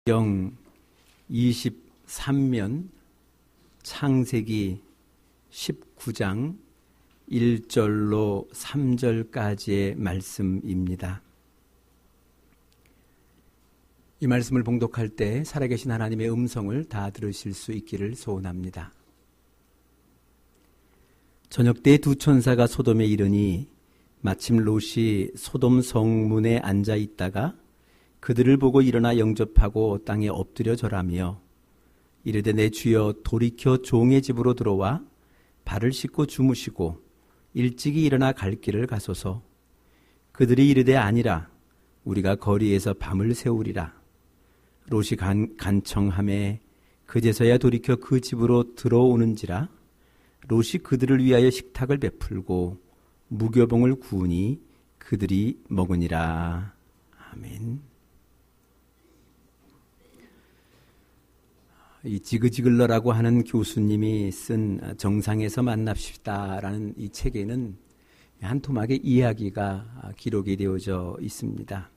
경 23면 창세기 19장 1절로 3절까지의 말씀입니다. 이 말씀을 봉독할 때 살아계신 하나님의 음성을 다 들으실 수 있기를 소원합니다. 저녁 때 두 천사가 소돔에 이르니 마침 롯이 소돔 성문에 앉아 있다가 그들을 보고 일어나 영접하고 땅에 엎드려 절하며 이르되 내 주여 돌이켜 종의 집으로 들어와 발을 씻고 주무시고 일찍이 일어나 갈 길을 가소서. 그들이 이르되 아니라 우리가 거리에서 밤을 새우리라. 롯이 간청하매 그제서야 돌이켜 그 집으로 들어오는지라. 롯이 그들을 위하여 식탁을 베풀고 무교봉을 구우니 그들이 먹으니라. 아멘. 이 지그지글러라고 하는 교수님이 쓴 정상에서 만납시다라는 이 책에는 한 토막의 이야기가 기록이 되어져 있습니다.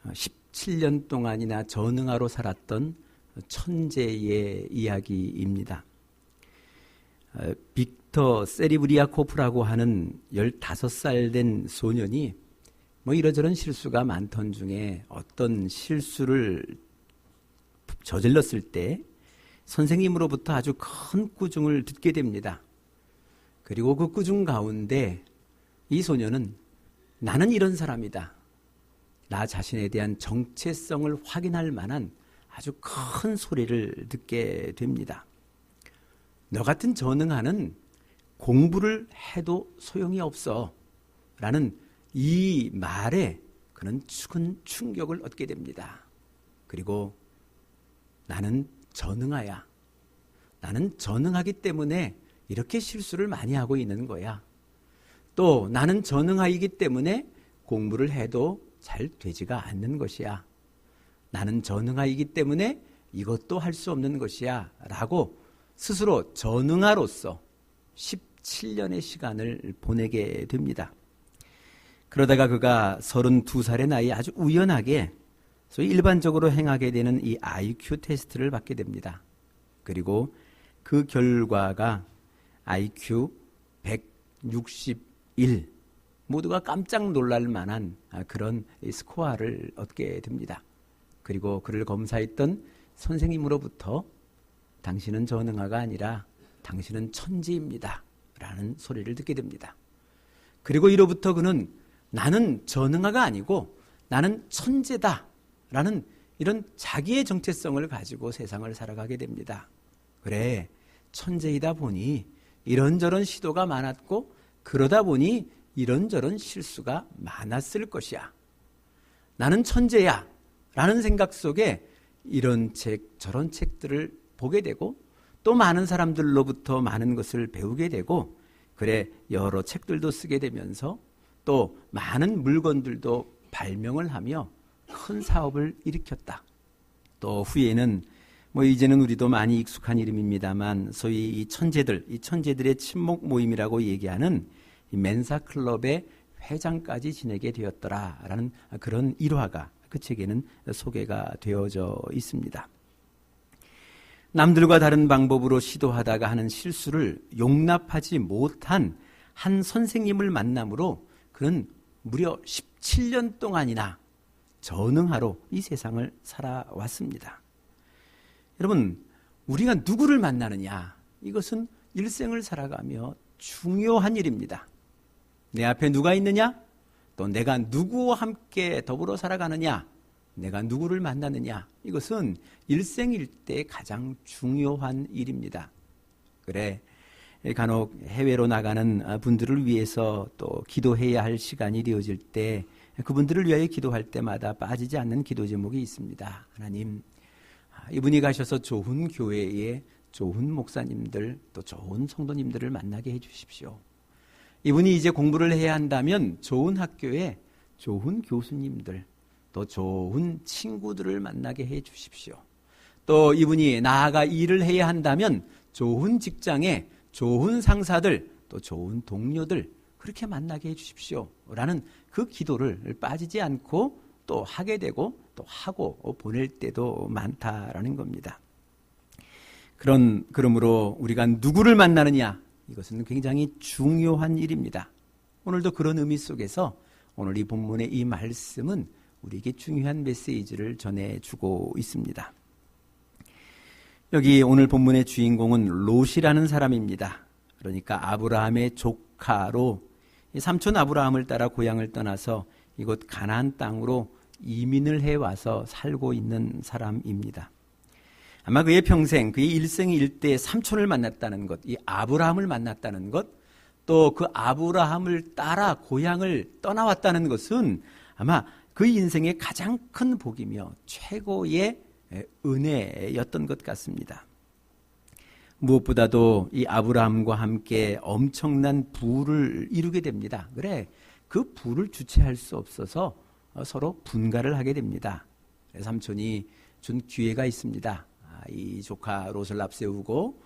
17년 동안이나 전응아로 살았던 천재의 이야기입니다. 빅터 세리브리아코프라고 하는 15살 된 소년이 이러저런 실수가 많던 중에 어떤 실수를 저질렀을 때 선생님으로부터 아주 큰 꾸중을 듣게 됩니다. 그리고 그 꾸중 가운데 이 소년은 나는 이런 사람이다. 나 자신에 대한 정체성을 확인할 만한 아주 큰 소리를 듣게 됩니다. 너 같은 전응아는 공부를 해도 소용이 없어. 라는 이 말에 그는 큰 충격을 얻게 됩니다. 그리고 나는 전응아야. 나는 전응하기 때문에 이렇게 실수를 많이 하고 있는 거야. 또 나는 전응아이기 때문에 공부를 해도 잘 되지가 않는 것이야. 나는 전응아이기 때문에 이것도 할 수 없는 것이야. 라고 스스로 전응아로서 17년의 시간을 보내게 됩니다. 그러다가 그가 32살의 나이에 아주 우연하게 소위 일반적으로 행하게 되는 이 IQ 테스트를 받게 됩니다. 그리고 그 결과가 IQ 161, 모두가 깜짝 놀랄 만한 그런 스코어를 얻게 됩니다. 그리고 그를 검사했던 선생님으로부터 당신은 전응아가 아니라 당신은 천재입니다. 라는 소리를 듣게 됩니다. 그리고 이로부터 그는 나는 전응아가 아니고 나는 천재다. 라는 이런 자기의 정체성을 가지고 세상을 살아가게 됩니다. 그래, 천재이다 보니 이런저런 시도가 많았고 그러다 보니 이런저런 실수가 많았을 것이야. 나는 천재야. 라는 생각 속에 이런 책, 저런 책들을 보게 되고 또 많은 사람들로부터 많은 것을 배우게 되고 그래, 여러 책들도 쓰게 되면서 또 많은 물건들도 발명을 하며 큰 사업을 일으켰다. 또 후에는 이제는 우리도 많이 익숙한 이름입니다만 소위 이 천재들의 친목 모임이라고 얘기하는 이 멘사 클럽의 회장까지 지내게 되었더라라는 그런 일화가 그 책에는 소개가 되어져 있습니다. 남들과 다른 방법으로 시도하다가 하는 실수를 용납하지 못한 한 선생님을 만남으로 그는 무려 17년 동안이나 전응아로 이 세상을 살아왔습니다. 여러분, 우리가 누구를 만나느냐? 이것은 일생을 살아가며 중요한 일입니다. 내 앞에 누가 있느냐? 또 내가 누구와 함께 더불어 살아가느냐? 내가 누구를 만나느냐? 이것은 일생일 때 가장 중요한 일입니다. 그래, 간혹 해외로 나가는 분들을 위해서 또 기도해야 할 시간이 되어질 때 그분들을 위하여 기도할 때마다 빠지지 않는 기도 제목이 있습니다. 하나님, 이분이 가셔서 좋은 교회에 좋은 목사님들 또 좋은 성도님들을 만나게 해주십시오. 이분이 이제 공부를 해야 한다면 좋은 학교에 좋은 교수님들 또 좋은 친구들을 만나게 해주십시오. 또 이분이 나아가 일을 해야 한다면 좋은 직장에 좋은 상사들 또 좋은 동료들 그렇게 만나게 해주십시오. 라는 그 기도를 빠지지 않고 또 하게 되고 또 하고 보낼 때도 많다라는 겁니다. 그러므로 우리가 누구를 만나느냐, 이것은 굉장히 중요한 일입니다. 오늘도 그런 의미 속에서 오늘 이 본문의 이 말씀은 우리에게 중요한 메시지를 전해주고 있습니다. 여기 오늘 본문의 주인공은 롯이라는 사람입니다. 그러니까 아브라함의 조카로 삼촌 아브라함을 따라 고향을 떠나서 이곳 가나안 땅으로 이민을 해와서 살고 있는 사람입니다. 아마 그의 평생, 그의 일생일대에 삼촌을 만났다는 것, 이 아브라함을 만났다는 것, 또 그 아브라함을 따라 고향을 떠나왔다는 것은 아마 그 인생의 가장 큰 복이며 최고의 은혜였던 것 같습니다. 무엇보다도 이 아브라함과 함께 엄청난 부를 이루게 됩니다. 그래, 그 부를 주체할 수 없어서 서로 분가를 하게 됩니다. 삼촌이 준 기회가 있습니다. 이 조카 롯을 앞세우고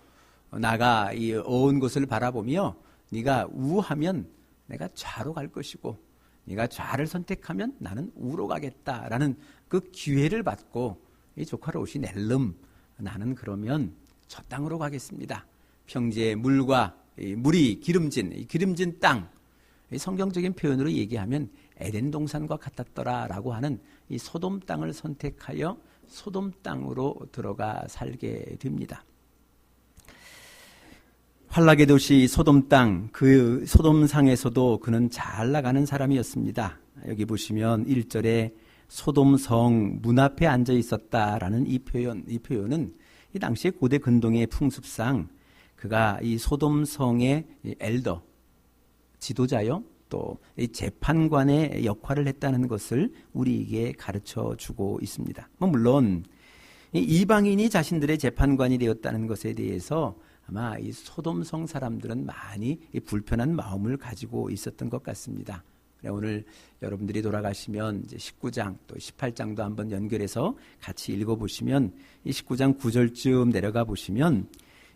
나가 이 어은 곳을 바라보며 네가 우하면 내가 좌로 갈 것이고 네가 좌를 선택하면 나는 우로 가겠다라는 그 기회를 받고 이 조카 롯이 낼름 나는 그러면 저 땅으로 가겠습니다. 평지의 물과 물이 기름진 땅, 성경적인 표현으로 얘기하면 에덴 동산과 같았더라라고 하는 이 소돔 땅을 선택하여 소돔 땅으로 들어가 살게 됩니다. 환락의 도시 소돔 땅, 그 소돔상에서도 그는 잘 나가는 사람이었습니다. 여기 보시면 1절에 소돔성 문 앞에 앉아 있었다라는 이 표현은 이 당시의 고대 근동의 풍습상 그가 이 소돔성의 엘더, 지도자요, 또 이 재판관의 역할을 했다는 것을 우리에게 가르쳐 주고 있습니다. 물론 이 이방인이 자신들의 재판관이 되었다는 것에 대해서 아마 이 소돔성 사람들은 많이 이 불편한 마음을 가지고 있었던 것 같습니다. 오늘 여러분들이 돌아가시면 이제 19장 또 18장도 한번 연결해서 같이 읽어보시면 이 19장 9절쯤 내려가 보시면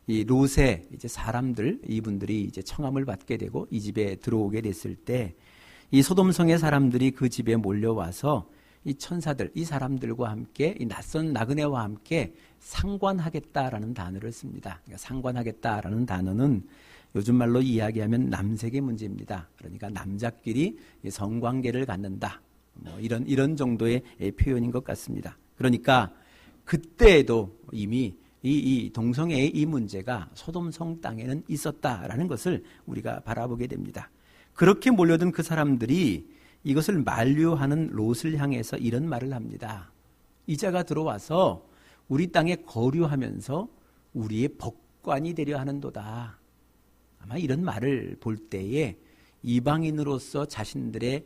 이 롯의 이제 사람들, 이분들이 이제 청함을 받게 되고 이 집에 들어오게 됐을 때 이 소돔성의 사람들이 그 집에 몰려와서 이 천사들, 이 사람들과 함께 이 낯선 나그네와 함께 상관하겠다라는 단어를 씁니다. 그러니까 상관하겠다라는 단어는 요즘 말로 이야기하면 남색의 문제입니다. 그러니까 남자끼리 성관계를 갖는다. 이런 정도의 표현인 것 같습니다. 그러니까 그때에도 이미 이 동성애의 이 문제가 소돔성 땅에는 있었다라는 것을 우리가 바라보게 됩니다. 그렇게 몰려든 그 사람들이 이것을 만류하는 롯을 향해서 이런 말을 합니다. 이자가 들어와서 우리 땅에 거류하면서 우리의 법관이 되려 하는도다. 아마 이런 말을 볼 때에 이방인으로서 자신들의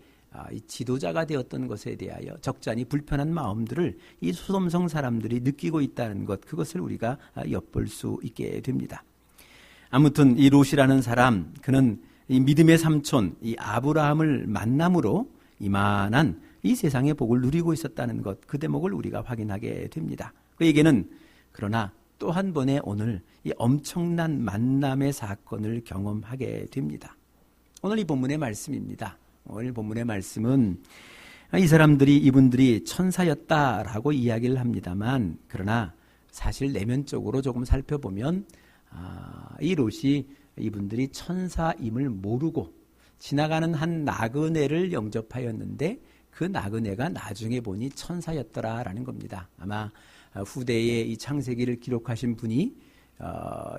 지도자가 되었던 것에 대하여 적잖이 불편한 마음들을 이 소돔성 사람들이 느끼고 있다는 것, 그것을 우리가 엿볼 수 있게 됩니다. 아무튼 이 롯이라는 사람, 그는 이 믿음의 삼촌, 이 아브라함을 만남으로 이만한 이 세상의 복을 누리고 있었다는 것, 그 대목을 우리가 확인하게 됩니다. 그에게는 그러나 또 한 번의 오늘 이 엄청난 만남의 사건을 경험하게 됩니다. 오늘 이 본문의 말씀입니다. 오늘 본문의 말씀은 이분들이 천사였다라고 이야기를 합니다만, 그러나 사실 내면적으로 조금 살펴보면 이 롯이 이분들이 천사임을 모르고 지나가는 한 나그네를 영접하였는데 그 나그네가 나중에 보니 천사였더라라는 겁니다. 아마 후대에 이 창세기를 기록하신 분이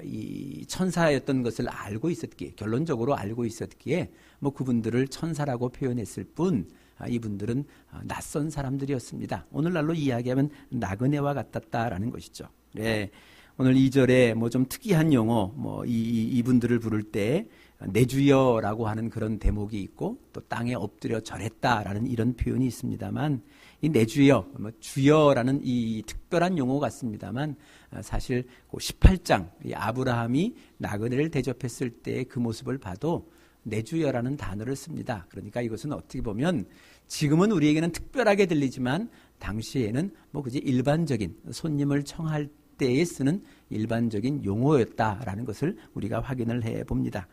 이 천사였던 것을 알고 있었기에, 결론적으로 알고 있었기에 그분들을 천사라고 표현했을 뿐 이분들은 낯선 사람들이었습니다. 오늘날로 이야기하면 나그네와 같았다라는 것이죠. 네. 오늘 2절에 좀 특이한 용어, 이분들을 부를 때 내주여라고 하는 그런 대목이 있고 또 땅에 엎드려 절했다라는 이런 표현이 있습니다만, 이 내주여, 주여라는 이 특별한 용어 같습니다만 사실 18장 이 아브라함이 나그네를 대접했을 때 그 모습을 봐도 내주여라는 단어를 씁니다. 그러니까 이것은 어떻게 보면 지금은 우리에게는 특별하게 들리지만 당시에는 그지 일반적인 손님을 청할 때에 쓰는 일반적인 용어였다라는 것을 우리가 확인을 해봅니다.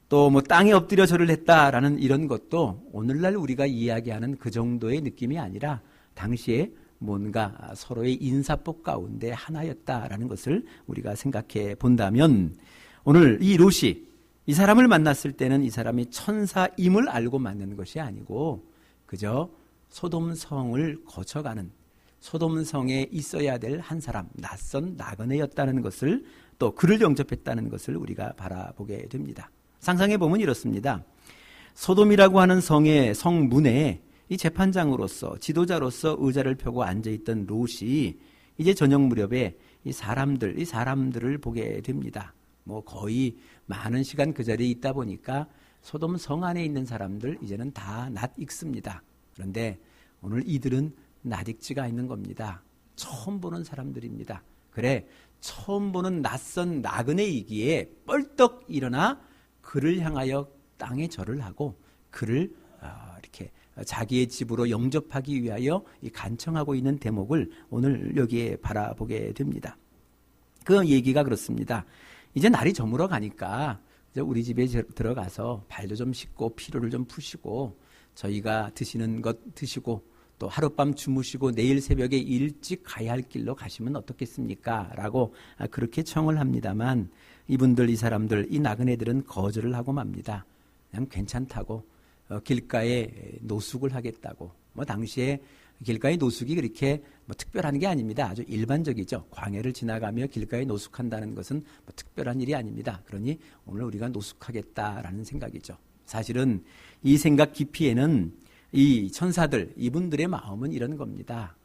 또 뭐 땅에 엎드려 절을 했다라는 이런 것도 오늘날 우리가 이야기하는 그 정도의 느낌이 아니라 당시에 뭔가 서로의 인사법 가운데 하나였다라는 것을 우리가 생각해 본다면 오늘 이 롯이 이 사람을 만났을 때는 이 사람이 천사임을 알고 만난 것이 아니고 그저 소돔성을 거쳐가는 소돔성에 있어야 될 한 사람, 낯선 나그네였다는 것을 또 그를 영접했다는 것을 우리가 바라보게 됩니다. 상상해 보면 이렇습니다. 소돔이라고 하는 성의 성문에 이 재판장으로서 지도자로서 의자를 펴고 앉아있던 롯이 이제 저녁 무렵에 이 사람들을 보게 됩니다. 뭐 거의 많은 시간 그 자리에 있다 보니까 소돔 성 안에 있는 사람들 이제는 다 낯익습니다. 그런데 오늘 이들은 낯익지가 있는 겁니다. 처음 보는 사람들입니다. 그래, 처음 보는 낯선 나그네이기에 뻘떡 일어나 그를 향하여 땅에 절을 하고 그를 이렇게 자기의 집으로 영접하기 위하여 간청하고 있는 대목을 오늘 여기에 바라보게 됩니다. 그 얘기가 그렇습니다. 이제 날이 저물어 가니까 이제 우리 집에 들어가서 발도 좀 씻고 피로를 좀 푸시고 저희가 드시는 것 드시고 또 하룻밤 주무시고 내일 새벽에 일찍 가야 할 길로 가시면 어떻겠습니까? 라고 그렇게 청을 합니다만 이 사람들, 이 나그네들은 거절을 하고 맙니다. 그냥 괜찮다고 길가에 노숙을 하겠다고. 뭐 당시에 길가에 노숙이 그렇게 뭐 특별한 게 아닙니다. 아주 일반적이죠. 광야를 지나가며 길가에 노숙한다는 것은 뭐 특별한 일이 아닙니다. 그러니 오늘 우리가 노숙하겠다라는 생각이죠. 사실은 이 생각 깊이에는 이 천사들, 이분들의 마음은 이런 겁니다.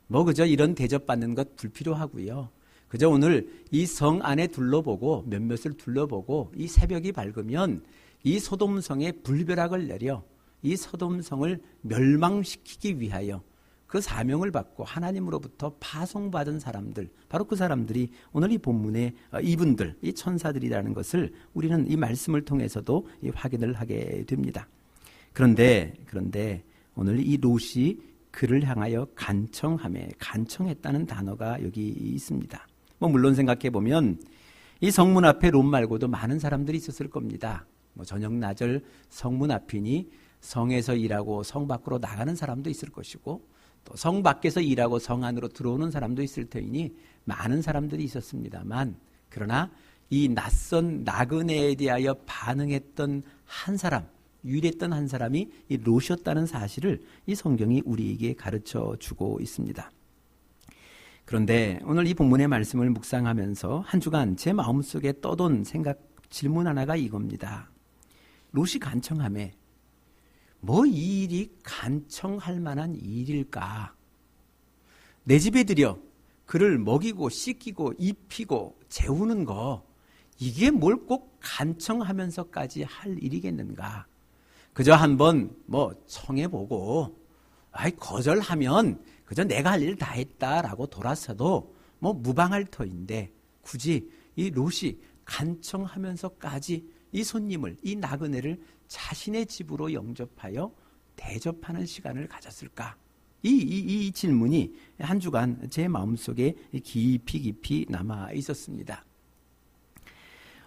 뭐 그저 이런 대접받는 것 불필요하고요. 그저 오늘 이 성 안에 둘러보고 몇몇을 둘러보고 이 새벽이 밝으면 이 소돔성에 불벼락을 내려 이 소돔성을 멸망시키기 위하여 그 사명을 받고 하나님으로부터 파송받은 사람들, 바로 그 사람들이 오늘 이 본문의 이분들, 이 천사들이라는 것을 우리는 이 말씀을 통해서도 확인을 하게 됩니다. 그런데 오늘 이 롯이 그를 향하여 간청했다는 단어가 여기 있습니다. 뭐 물론 생각해 보면 이 성문 앞에 롯 말고도 많은 사람들이 있었을 겁니다. 뭐 저녁 나절 성문 앞이니 성에서 일하고 성 밖으로 나가는 사람도 있을 것이고 또 성 밖에서 일하고 성 안으로 들어오는 사람도 있을 테니 많은 사람들이 있었습니다만 그러나 이 낯선 나그네에 대하여 반응했던 한 사람, 유일했던 한 사람이 이 롯이었다는 사실을 이 성경이 우리에게 가르쳐 주고 있습니다. 그런데 오늘 이 본문의 말씀을 묵상하면서 한 주간 제 마음속에 떠돈 질문 하나가 이겁니다. 롯이 간청하매 뭐 이 일이 간청할 만한 일일까? 내 집에 들여 그를 먹이고 씻기고 입히고 재우는 거 이게 뭘 꼭 간청하면서까지 할 일이겠는가? 그저 한번 뭐 청해보고 거절하면 그저 내가 할 일 다 했다라고 돌아서도 뭐 무방할 터인데 굳이 이 롯이 간청하면서까지 이 손님을, 이 나그네를 자신의 집으로 영접하여 대접하는 시간을 가졌을까? 이 질문이 한 주간 제 마음속에 깊이 남아 있었습니다.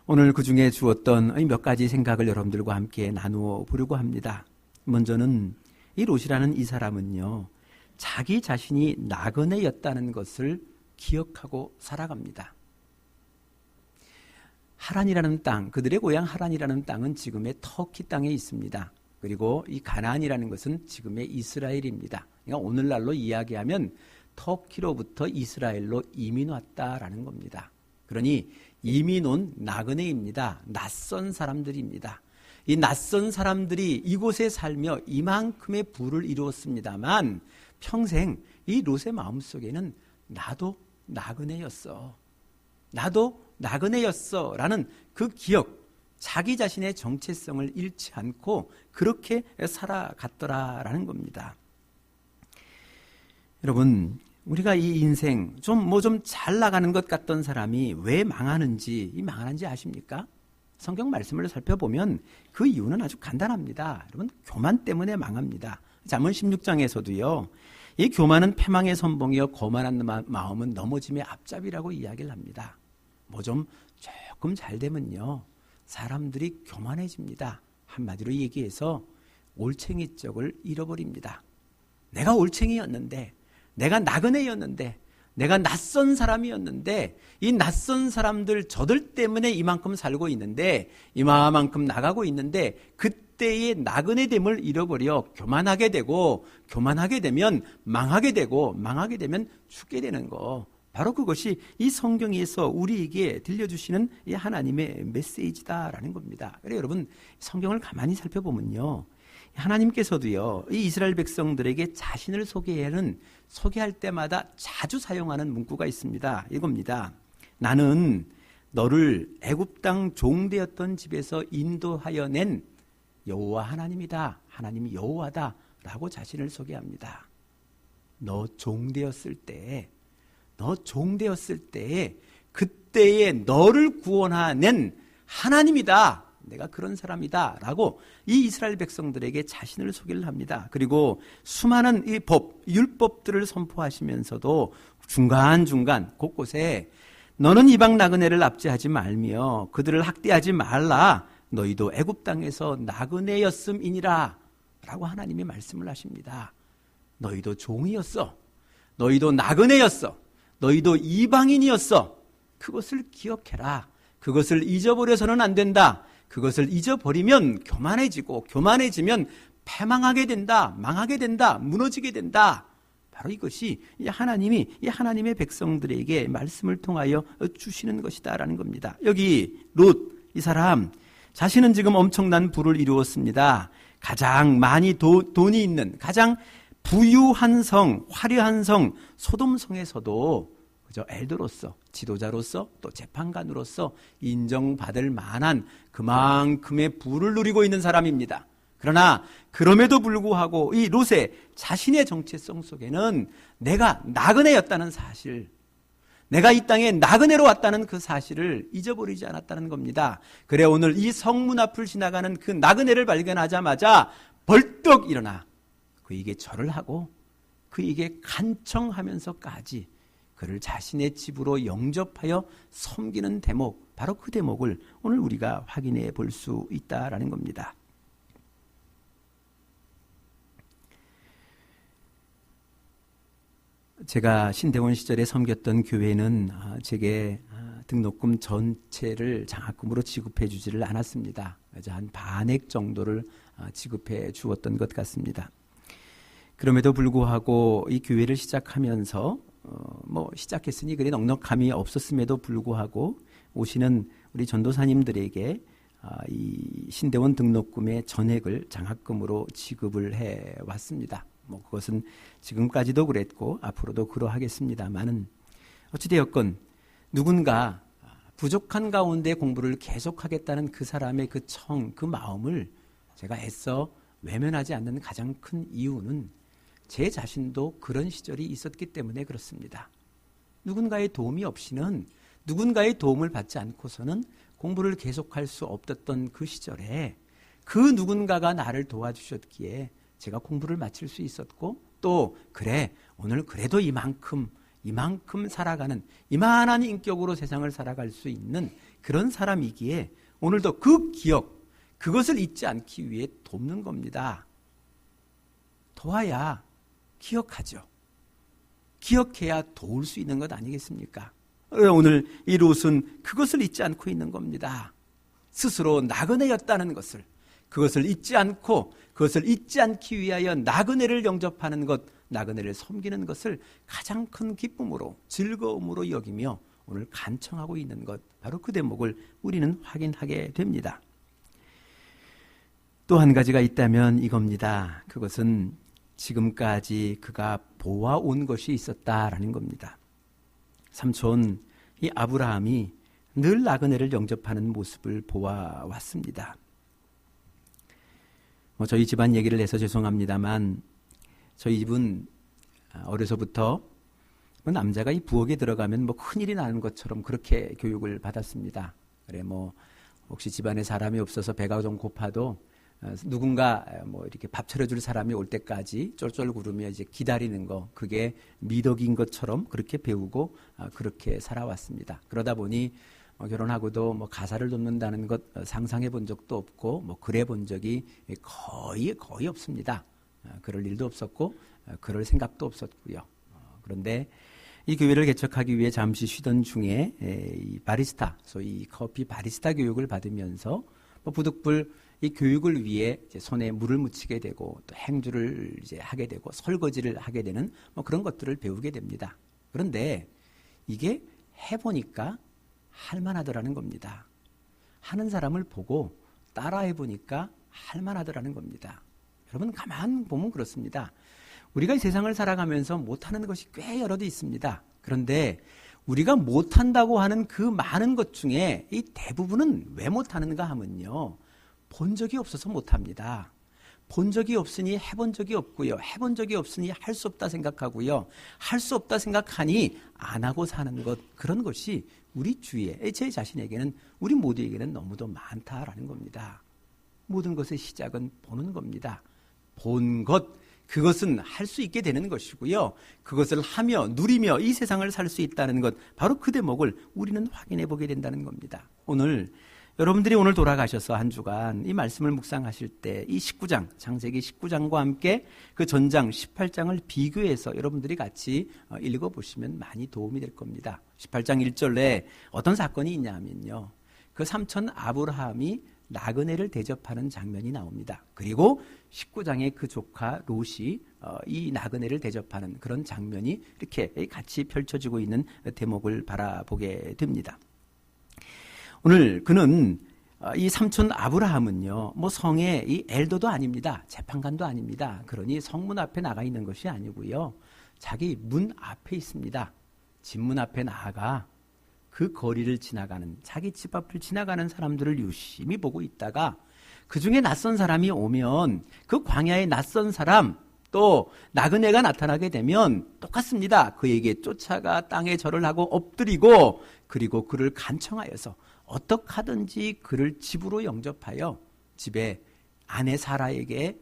오늘 그 중에 주었던 몇 가지 생각을 여러분들과 함께 나누어 보려고 합니다. 먼저는 이 롯이라는 이 사람은요, 자기 자신이 나그네였다는 것을 기억하고 살아갑니다. 하란이라는 땅, 그들의 고향 하란이라는 땅은 지금의 터키 땅에 있습니다. 그리고 이 가나안이라는 것은 지금의 이스라엘입니다. 그러니까 오늘날로 이야기하면 터키로부터 이스라엘로 이민 왔다라는 겁니다. 그러니 이민 온 나그네입니다. 낯선 사람들입니다. 이 낯선 사람들이 이곳에 살며 이만큼의 부를 이루었습니다만 평생 이 롯의 마음속에는 나도 나그네였어. 라는 그 기억, 자기 자신의 정체성을 잃지 않고 그렇게 살아갔더라라는 겁니다. 여러분, 우리가 이 인생 좀 잘 나가는 것 같던 사람이 왜 망하는지 아십니까? 성경 말씀을 살펴보면 그 이유는 아주 간단합니다. 여러분, 교만 때문에 망합니다. 잠언 16장에서도요. 이 교만은 패망의 선봉이요 거만한 마음은 넘어짐의 앞잡이라고 이야기를 합니다. 조금 잘 되면요. 사람들이 교만해집니다. 한마디로 얘기해서 올챙이적을 잃어버립니다. 내가 올챙이였는데, 내가 나그네였는데, 내가 낯선 사람이었는데, 이 낯선 사람들 저들 때문에 이만큼 살고 있는데, 이만큼 나가고 있는데, 그때의 나그네됨을 잃어버려 교만하게 되고, 교만하게 되면 망하게 되고, 망하게 되면 죽게 되는 거. 바로 그것이 이 성경에서 우리에게 들려주시는 이 하나님의 메시지다라는 겁니다. 그래서 여러분, 성경을 가만히 살펴보면요, 하나님께서도요, 이 이스라엘 백성들에게 자신을 소개할 때마다 자주 사용하는 문구가 있습니다. 이겁니다. 나는 너를 애굽 땅 종되었던 집에서 인도하여 낸 여호와 하나님이다. 하나님이 여호와다라고 자신을 소개합니다. 너 종되었을 때, 그때에 너를 구원하는 하나님이다. 내가 그런 사람이다 라고 이 이스라엘 백성들에게 자신을 소개를 합니다. 그리고 수많은 이 율법들을 선포하시면서도 중간중간 곳곳에 너는 이방 나그네를 압제하지 말며 그들을 학대하지 말라. 너희도 애굽 땅에서 나그네였음이니라 라고 하나님이 말씀을 하십니다. 너희도 종이었어. 너희도 나그네였어. 너희도 이방인이었어. 그것을 기억해라. 그것을 잊어버려서는 안 된다. 그것을 잊어버리면 교만해지면 패망하게 된다, 망하게 된다, 무너지게 된다. 바로 이것이 이 하나님의 백성들에게 말씀을 통하여 주시는 것이다라는 겁니다. 여기 롯, 이 사람 자신은 지금 엄청난 부를 이루었습니다. 가장 많이 돈이 있는, 가장 부유한 성, 화려한 성, 소돔성에서도 그저 엘더로서, 지도자로서, 또 재판관으로서 인정받을 만한 그만큼의 부를 누리고 있는 사람입니다. 그러나 그럼에도 불구하고 이 롯의 자신의 정체성 속에는 내가 나그네였다는 사실, 내가 이 땅에 나그네로 왔다는 그 사실을 잊어버리지 않았다는 겁니다. 그래 오늘 이 성문 앞을 지나가는 그 나그네를 발견하자마자 벌떡 일어나 그에게 절을 하고 그에게 간청하면서까지 그를 자신의 집으로 영접하여 섬기는 대목, 바로 그 대목을 오늘 우리가 확인해 볼 수 있다라는 겁니다. 제가 신대원 시절에 섬겼던 교회는 제게 등록금 전체를 장학금으로 지급해 주지를 않았습니다. 그래서 한 반액 정도를 지급해 주었던 것 같습니다. 그럼에도 불구하고 이 교회를 시작하면서 시작했으니 그리 넉넉함이 없었음에도 불구하고 오시는 우리 전도사님들에게 이 신대원 등록금의 전액을 장학금으로 지급을 해 왔습니다. 그것은 지금까지도 그랬고 앞으로도 그러하겠습니다만은 어찌되었건 누군가 부족한 가운데 공부를 계속하겠다는 그 사람의 그 마음을 제가 애써 외면하지 않는 가장 큰 이유는 제 자신도 그런 시절이 있었기 때문에 그렇습니다. 누군가의 도움이 없이는, 누군가의 도움을 받지 않고서는 공부를 계속할 수 없었던 그 시절에 그 누군가가 나를 도와주셨기에 제가 공부를 마칠 수 있었고, 또 그래 오늘 그래도 이만큼 살아가는, 이만한 인격으로 세상을 살아갈 수 있는 그런 사람이기에 오늘도 그 기억, 그것을 잊지 않기 위해 돕는 겁니다. 도와야 기억하죠. 기억해야 도울 수 있는 것 아니겠습니까? 오늘 이 롯은 그것을 잊지 않고 있는 겁니다. 스스로 나그네였다는 것을, 그것을 잊지 않고, 그것을 잊지 않기 위하여 나그네를 영접하는 것, 나그네를 섬기는 것을 가장 큰 기쁨으로, 즐거움으로 여기며 오늘 간청하고 있는 것, 바로 그 대목을 우리는 확인하게 됩니다. 또 한 가지가 있다면 이겁니다. 그것은 지금까지 그가 보아온 것이 있었다라는 겁니다. 삼촌, 이 아브라함이 늘 나그네를 영접하는 모습을 보아왔습니다. 저희 집안 얘기를 해서 죄송합니다만 저희 집은 어려서부터 남자가 이 부엌에 들어가면 큰일이 나는 것처럼 그렇게 교육을 받았습니다. 그래 혹시 집안에 사람이 없어서 배가 좀 고파도 누군가 이렇게 밥 차려줄 사람이 올 때까지 쫄쫄 구르며 이제 기다리는 거, 그게 미덕인 것처럼 그렇게 배우고 그렇게 살아왔습니다. 그러다 보니 결혼하고도 뭐 가사를 돕는다는 것 상상해 본 적도 없고 뭐 그래 본 적이 거의 없습니다. 그럴 일도 없었고 그럴 생각도 없었고요. 그런데 이 교회를 개척하기 위해 잠시 쉬던 중에 이 바리스타, 소위 커피 바리스타 교육을 받으면서 뭐 부득불 이 교육을 위해 이제 손에 물을 묻히게 되고 또 행주를 이제 하게 되고 설거지를 하게 되는 뭐 그런 것들을 배우게 됩니다. 그런데 이게 해보니까 할만하더라는 겁니다. 하는 사람을 보고 따라해 보니까 할만하더라는 겁니다. 여러분 가만 보면 그렇습니다. 우리가 이 세상을 살아가면서 못하는 것이 꽤 여러 개 있습니다. 그런데 우리가 못한다고 하는 그 많은 것 중에 이 대부분은 왜 못하는가 하면요, 본 적이 없어서 못합니다. 본 적이 없으니 해본 적이 없고요. 해본 적이 없으니 할 수 없다 생각하고요. 할 수 없다 생각하니 안 하고 사는 것, 그런 것이 우리 주위에, 제 자신에게는, 우리 모두에게는 너무도 많다라는 겁니다. 모든 것의 시작은 보는 겁니다. 본 것, 그것은 할 수 있게 되는 것이고요. 그것을 하며 누리며 이 세상을 살 수 있다는 것, 바로 그 대목을 우리는 확인해 보게 된다는 겁니다. 여러분들이 오늘 돌아가셔서 한 주간 이 말씀을 묵상하실 때 이 19장, 창세기 19장과 함께 그 전장 18장을 비교해서 여러분들이 같이 읽어보시면 많이 도움이 될 겁니다. 18장 1절에 어떤 사건이 있냐 하면요, 그 삼촌 아브라함이 나그네를 대접하는 장면이 나옵니다. 그리고 19장의 그 조카 롯이 이 나그네를 대접하는 그런 장면이 이렇게 같이 펼쳐지고 있는 대목을 바라보게 됩니다. 오늘 그는 이 삼촌 아브라함은요, 뭐 성의 이 엘더도 아닙니다. 재판관도 아닙니다. 그러니 성문 앞에 나가 있는 것이 아니고요, 자기 문 앞에 있습니다. 집문 앞에 나아가 그 거리를 지나가는, 자기 집 앞을 지나가는 사람들을 유심히 보고 있다가 그 중에 낯선 사람이 오면 그 광야의 낯선 사람, 또 나그네가 나타나게 되면 똑같습니다. 그에게 쫓아가 땅에 절을 하고 엎드리고, 그리고 그를 간청하여서 어떻게 하든지 그를 집으로 영접하여 집에 아내 사라에게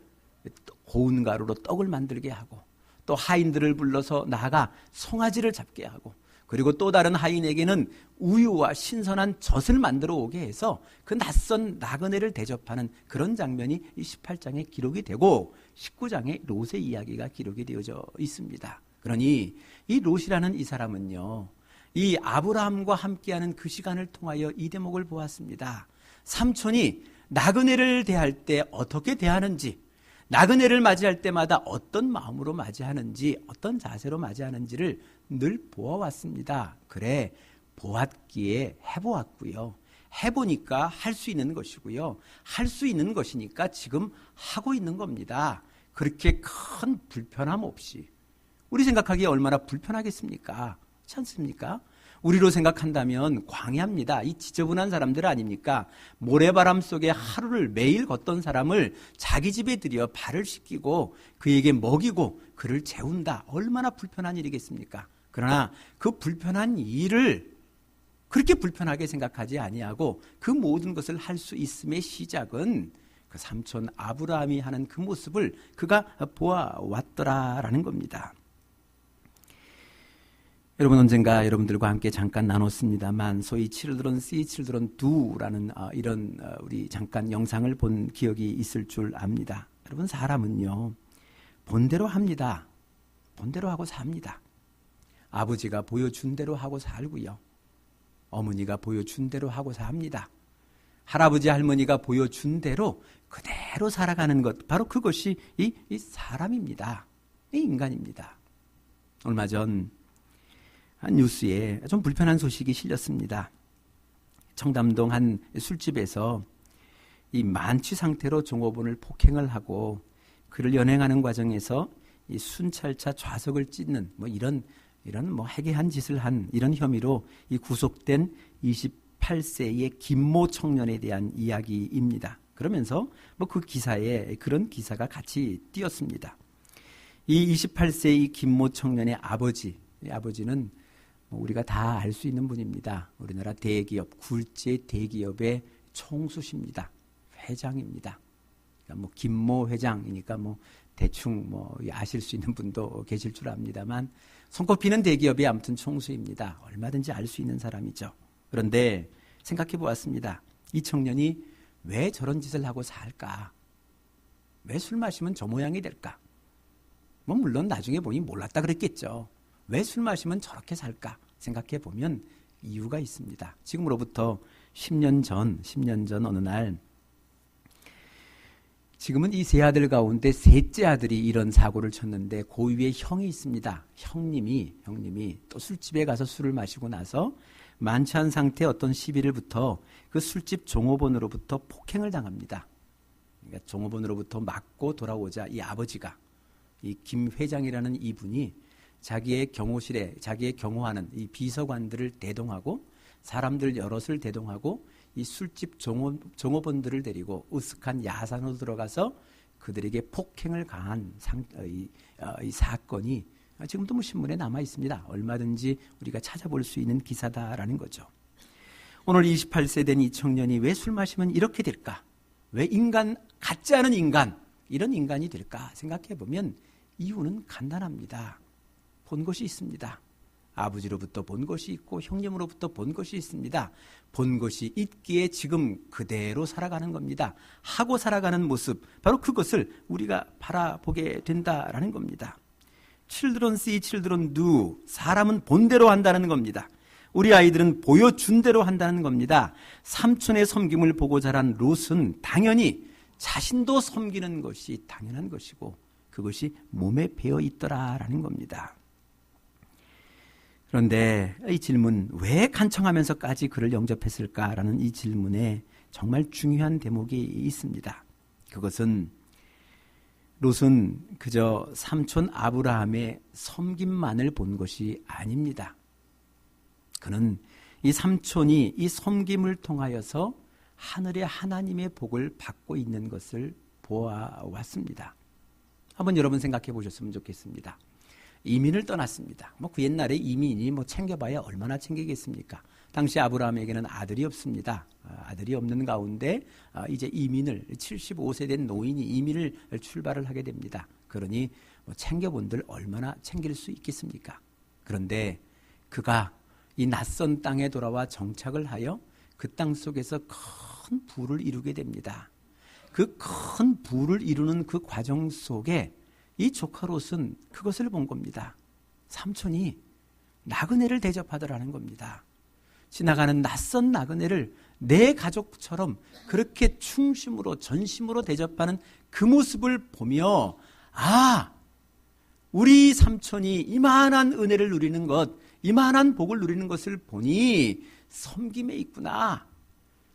고운 가루로 떡을 만들게 하고, 또 하인들을 불러서 나아가 송아지를 잡게 하고, 그리고 또 다른 하인에게는 우유와 신선한 젖을 만들어 오게 해서 그 낯선 나그네를 대접하는 그런 장면이 이 18장에 기록이 되고 19장에 롯의 이야기가 기록이 되어져 있습니다. 그러니 이 롯이라는 이 사람은요, 이 아브라함과 함께하는 그 시간을 통하여 이 대목을 보았습니다. 삼촌이 나그네를 대할 때 어떻게 대하는지, 나그네를 맞이할 때마다 어떤 마음으로 맞이하는지, 어떤 자세로 맞이하는지를 늘 보아왔습니다. 그래, 보았기에 해보았고요. 해보니까 할 수 있는 것이고요. 할 수 있는 것이니까 지금 하고 있는 겁니다. 그렇게 큰 불편함 없이. 우리 생각하기에 얼마나 불편하겠습니까? 그렇지 않습니까? 우리로 생각한다면 광야입니다. 이 지저분한 사람들 아닙니까? 모래바람 속에 하루를 매일 걷던 사람을 자기 집에 들여 발을 씻기고 그에게 먹이고 그를 재운다. 얼마나 불편한 일이겠습니까? 그러나 그 불편한 일을 그렇게 불편하게 생각하지 아니하고 그 모든 것을 할 수 있음의 시작은 그 삼촌 아브라함이 하는 그 모습을 그가 보아왔더라라는 겁니다. 여러분, 언젠가 여러분들과 함께 잠깐 나눴습니다만 소위 Children See, Children Do라는 이런 우리 잠깐 영상을 본 기억이 있을 줄 압니다. 여러분, 사람은요, 본대로 합니다. 본대로 하고 삽니다. 아버지가 보여준 대로 하고 살고요. 어머니가 보여준 대로 하고 삽니다. 할아버지 할머니가 보여준 대로 그대로 살아가는 것, 바로 그것이 이 사람입니다. 이 인간입니다. 얼마 전 한 뉴스에 좀 불편한 소식이 실렸습니다. 청담동 한 술집에서 이 만취 상태로 종업원을 폭행을 하고 그를 연행하는 과정에서 이 순찰차 좌석을 찢는 뭐 이런 뭐 해괴한 짓을 한 이런 혐의로 이 구속된 28세의 김모 청년에 대한 이야기입니다. 그러면서 뭐 그 기사에 그런 기사가 같이 띄었습니다. 이 28세의 이 김모 청년의 아버지, 이 아버지는 우리가 다 알 수 있는 분입니다. 우리나라 대기업, 굴지의 대기업의 총수십니다. 회장입니다. 그러니까 뭐 김모 회장이니까 뭐 대충 뭐 아실 수 있는 분도 계실 줄 압니다만 손꼽히는 대기업의 아무튼 총수입니다. 얼마든지 알 수 있는 사람이죠. 그런데 생각해 보았습니다. 이 청년이 왜 저런 짓을 하고 살까? 왜 술 마시면 저 모양이 될까? 물론 나중에 보니 몰랐다 그랬겠죠. 왜 술 마시면 저렇게 살까? 생각해 보면 이유가 있습니다. 지금으로부터 10년 전 어느 날, 지금은 이 세 아들 가운데 셋째 아들이 이런 사고를 쳤는데 그 위에 형이 있습니다. 형님이 또 술집에 가서 술을 마시고 나서 만취한 상태의 어떤 시비를부터 그 술집 종업원으로부터 폭행을 당합니다. 그러니까 종업원으로부터 맞고 돌아오자 이 아버지가, 이 김 회장이라는 이분이 자기의 경호실에 자기의 경호하는 이 비서관들을 대동하고 사람들 여럿을 대동하고 이 술집 종업원들을 데리고 으슥한 야산으로 들어가서 그들에게 폭행을 가한 이 사건이 지금도 신문에 남아 있습니다. 얼마든지 우리가 찾아볼 수 있는 기사다라는 거죠. 오늘 28세 된 이 청년이 왜 술 마시면 이렇게 될까? 왜 같지 않은 이런 인간이 될까 생각해 보면 이유는 간단합니다. 본 것이 있습니다. 아버지로부터 본 것이 있고 형님으로부터 본 것이 있습니다. 본 것이 있기에 지금 그대로 살아가는 겁니다. 하고 살아가는 모습, 바로 그것을 우리가 바라보게 된다라는 겁니다. Children see, children do. 사람은 본대로 한다는 겁니다. 우리 아이들은 보여준 대로 한다는 겁니다. 삼촌의 섬김을 보고 자란 롯은 당연히 자신도 섬기는 것이 당연한 것이고 그것이 몸에 배어 있더라라는 겁니다. 그런데 이 질문, 왜 간청하면서까지 그를 영접했을까라는 이 질문에 정말 중요한 대목이 있습니다. 그것은 롯은 그저 삼촌 아브라함의 섬김만을 본 것이 아닙니다. 그는 이 삼촌이 이 섬김을 통하여서 하늘의 하나님의 복을 받고 있는 것을 보아왔습니다. 한번 여러분 생각해 보셨으면 좋겠습니다. 이민을 떠났습니다. 그 옛날에 이민이 챙겨봐야 얼마나 챙기겠습니까? 당시 아브라함에게는 아들이 없습니다. 아들이 없는 가운데 이제 이민을 75세 된 노인이 이민을 출발을 하게 됩니다. 그러니 챙겨본들 얼마나 챙길 수 있겠습니까? 그런데 그가 이 낯선 땅에 돌아와 정착을 하여 그 땅 속에서 큰 부를 이루게 됩니다. 그 큰 부를 이루는 그 과정 속에 이 조카 롯은 그것을 본 겁니다. 삼촌이 나그네를 대접하더라는 겁니다. 지나가는 낯선 나그네를 내 가족처럼 그렇게 충심으로 전심으로 대접하는 그 모습을 보며 우리 삼촌이 이만한 은혜를 누리는 것, 이만한 복을 누리는 것을 보니 섬김에 있구나.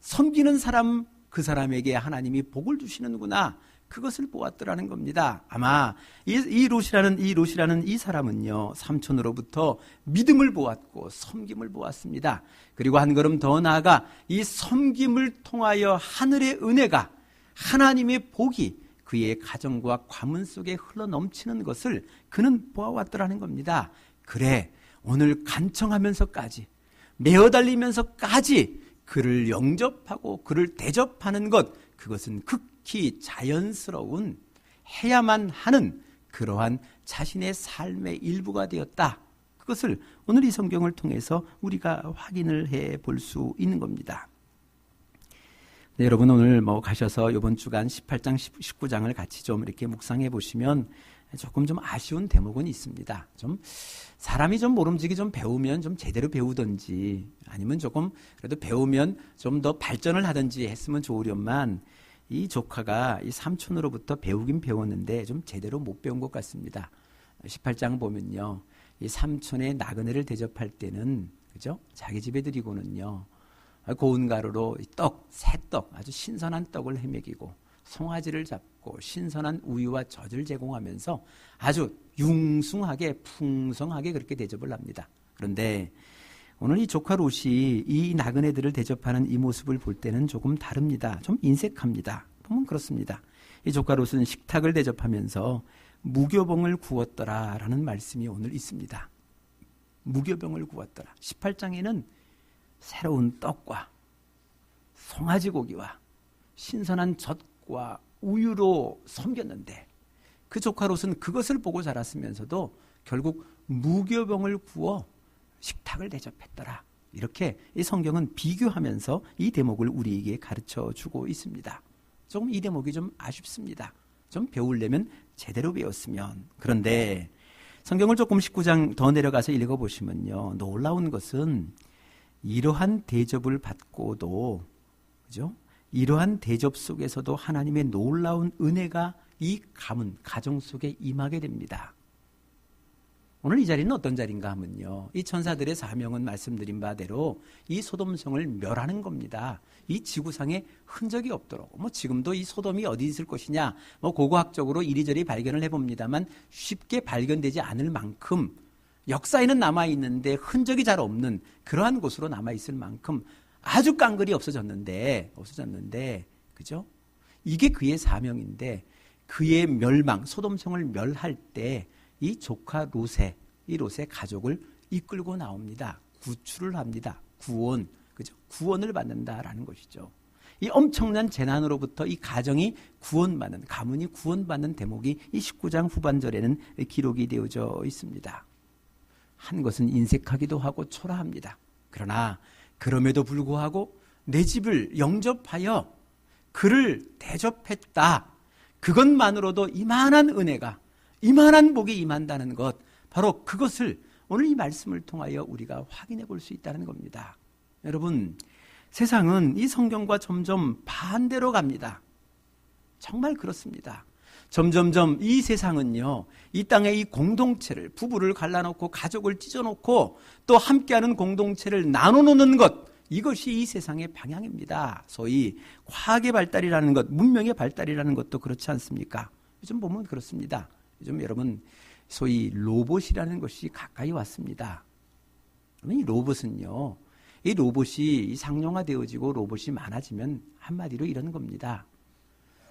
섬기는 사람, 그 사람에게 하나님이 복을 주시는구나. 그것을 보았더라는 겁니다. 아마 이 롯이라는 이 사람은요, 삼촌으로부터 믿음을 보았고 섬김을 보았습니다. 그리고 한 걸음 더 나아가 이 섬김을 통하여 하늘의 은혜가, 하나님의 복이 그의 가정과 가문 속에 흘러넘치는 것을 그는 보아왔더라는 겁니다. 그래, 오늘 간청하면서까지, 메어달리면서까지 그를 영접하고 그를 대접하는 것, 그것은 극히 자연스러운, 해야만 하는 그러한 자신의 삶의 일부가 되었다. 그것을 오늘 이 성경을 통해서 우리가 확인을 해 볼 수 있는 겁니다. 네, 여러분 오늘 가셔서 이번 주간 18장, 19장을 같이 좀 이렇게 묵상해 보시면 조금 좀 아쉬운 대목은 있습니다. 좀 사람이 좀 모름지기 좀 배우면 좀 제대로 배우든지 아니면 조금 그래도 배우면 좀 더 발전을 하든지 했으면 좋으련만 이 조카가 이 삼촌으로부터 배우긴 배웠는데 좀 제대로 못 배운 것 같습니다. 18장 보면요, 이 삼촌의 나그네를 대접할 때는 그죠? 자기 집에 들이고는요, 고운 가루로 새떡, 아주 신선한 떡을 헤매기고 송아지를 잡고 신선한 우유와 젖을 제공하면서 아주 융숭하게 풍성하게 그렇게 대접을 합니다. 그런데 오늘 이 조카 롯이 이 나그네들을 대접하는 이 모습을 볼 때는 조금 다릅니다. 좀 인색합니다. 보면 그렇습니다. 이 조카 롯은 식탁을 대접하면서 무교병을 구웠더라라는 말씀이 오늘 있습니다. 무교병을 구웠더라. 18장에는 새로운 떡과 송아지 고기와 신선한 젖과 우유로 섬겼는데 그 조카 롯은 그것을 보고 자랐으면서도 결국 무교병을 구워 식탁을 대접했더라. 이렇게 이 성경은 비교하면서 이 대목을 우리에게 가르쳐 주고 있습니다. 조금 이 대목이 좀 아쉽습니다. 좀 배우려면 제대로 배웠으면. 그런데 성경을 조금 19장 더 내려가서 읽어보시면요, 놀라운 것은 이러한 대접을 받고도, 그죠? 이러한 대접 속에서도 하나님의 놀라운 은혜가 이 가문, 가정 속에 임하게 됩니다. 오늘 이 자리는 어떤 자리인가 하면요, 이 천사들의 사명은 말씀드린 바대로 이 소돔성을 멸하는 겁니다. 이 지구상에 흔적이 없도록. 지금도 이 소돔이 어디 있을 것이냐, 고고학적으로 이리저리 발견을 해봅니다만 쉽게 발견되지 않을 만큼, 역사에는 남아있는데 흔적이 잘 없는 그러한 곳으로 남아있을 만큼 아주 깡그리 없어졌는데, 그죠? 이게 그의 사명인데, 그의 멸망, 소돔성을 멸할 때 이 조카 롯의, 이 롯의 가족을 이끌고 나옵니다. 구출을 합니다. 구원, 그죠? 구원을 받는다라는 것이죠. 이 엄청난 재난으로부터 이 가정이 구원받는, 가문이 구원받는 대목이 이 19장 후반절에는 기록이 되어져 있습니다. 한 것은 인색하기도 하고 초라합니다. 그러나 그럼에도 불구하고 내 집을 영접하여 그를 대접했다. 그것만으로도 이만한 은혜가, 이만한 복이 임한다는 것, 바로 그것을 오늘 이 말씀을 통하여 우리가 확인해 볼 수 있다는 겁니다. 여러분, 세상은 이 성경과 점점 반대로 갑니다. 정말 그렇습니다. 점점점 이 세상은요, 이 땅의 이 공동체를, 부부를 갈라놓고 가족을 찢어놓고 또 함께하는 공동체를 나눠놓는 것, 이것이 이 세상의 방향입니다. 소위 과학의 발달이라는 것, 문명의 발달이라는 것도 그렇지 않습니까? 요즘 보면 그렇습니다. 요즘 여러분, 소위 로봇이라는 것이 가까이 왔습니다. 이 로봇은요, 이 로봇이 상용화되어지고 로봇이 많아지면 한마디로 이런 겁니다.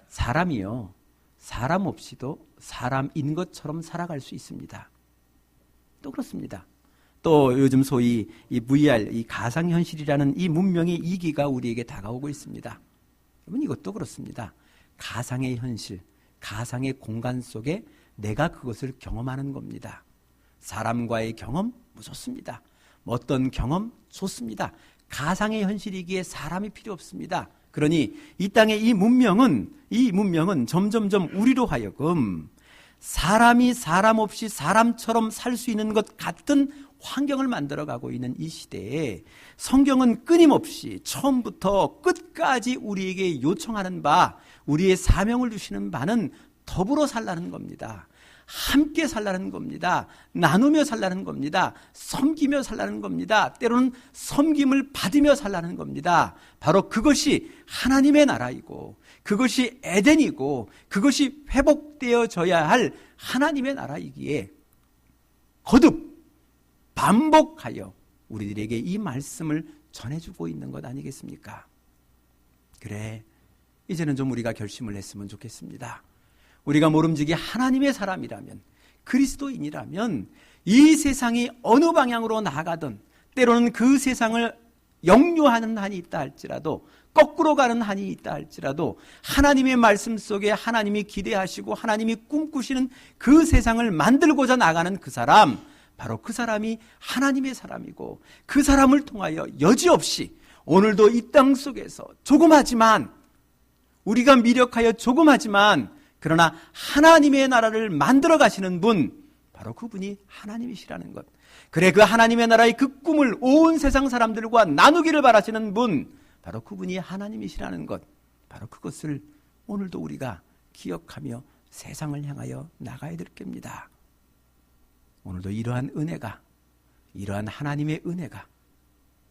사람이요, 사람 없이도 사람인 것처럼 살아갈 수 있습니다. 또 그렇습니다. 또 요즘 소위 이 VR, 이 가상현실이라는 이 문명의 이기가 우리에게 다가오고 있습니다. 여러분, 이것도 그렇습니다. 가상의 현실, 가상의 공간 속에 내가 그것을 경험하는 겁니다. 사람과의 경험 좋습니다. 어떤 경험 좋습니다. 가상의 현실이기에 사람이 필요 없습니다. 그러니 이 땅의 이 문명은 점점점 우리로 하여금 사람이 사람 없이 사람처럼 살 수 있는 것 같은 환경을 만들어가고 있는 이 시대에 성경은 끊임없이 처음부터 끝까지 우리에게 요청하는 바, 우리의 사명을 주시는 바는 더불어 살라는 겁니다. 함께 살라는 겁니다. 나누며 살라는 겁니다. 섬기며 살라는 겁니다. 때로는 섬김을 받으며 살라는 겁니다. 바로 그것이 하나님의 나라이고, 그것이 에덴이고, 그것이 회복되어져야 할 하나님의 나라이기에 거듭 반복하여 우리들에게 이 말씀을 전해주고 있는 것 아니겠습니까? 그래, 이제는 좀 우리가 결심을 했으면 좋겠습니다. 우리가 모름지기 하나님의 사람이라면, 그리스도인이라면 이 세상이 어느 방향으로 나가든, 때로는 그 세상을 역류하는 한이 있다 할지라도, 거꾸로 가는 한이 있다 할지라도 하나님의 말씀 속에 하나님이 기대하시고 하나님이 꿈꾸시는 그 세상을 만들고자 나가는 그 사람, 바로 그 사람이 하나님의 사람이고, 그 사람을 통하여 여지없이 오늘도 이 땅 속에서 조그마지만, 우리가 미력하여 조그마지만, 그러나 하나님의 나라를 만들어 가시는 분, 바로 그분이 하나님이시라는 것. 그래, 그 하나님의 나라의 그 꿈을 온 세상 사람들과 나누기를 바라시는 분, 바로 그분이 하나님이시라는 것. 바로 그것을 오늘도 우리가 기억하며 세상을 향하여 나가야 될 겁니다. 오늘도 이러한 은혜가, 이러한 하나님의 은혜가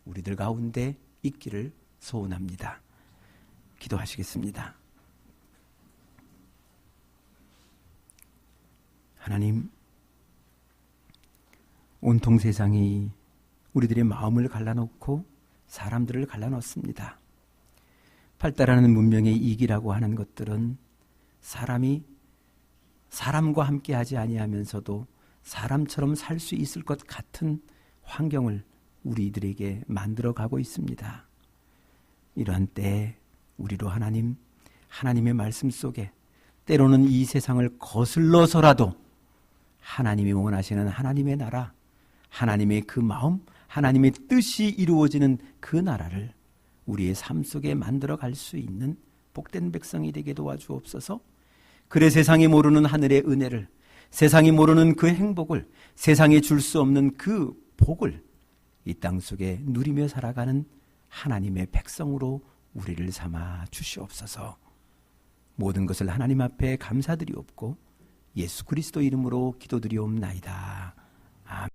우리들 가운데 있기를 소원합니다. 기도하시겠습니다. 하나님, 온통 세상이 우리들의 마음을 갈라놓고 사람들을 갈라놓습니다. 발달하는 문명의 이기라고 하는 것들은 사람이 사람과 함께하지 아니하면서도 사람처럼 살 수 있을 것 같은 환경을 우리들에게 만들어가고 있습니다. 이러한 때 우리로 하나님의 말씀 속에 때로는 이 세상을 거슬러서라도 하나님이 원하시는 하나님의 나라, 하나님의 그 마음, 하나님의 뜻이 이루어지는 그 나라를 우리의 삶 속에 만들어 갈 수 있는 복된 백성이 되게 도와주옵소서. 그래 세상이 모르는 하늘의 은혜를, 세상이 모르는 그 행복을, 세상에 줄 수 없는 그 복을 이 땅 속에 누리며 살아가는 하나님의 백성으로 우리를 삼아 주시옵소서. 모든 것을 하나님 앞에 감사드리옵고 예수 그리스도 이름으로 기도드리옵나이다. 아멘.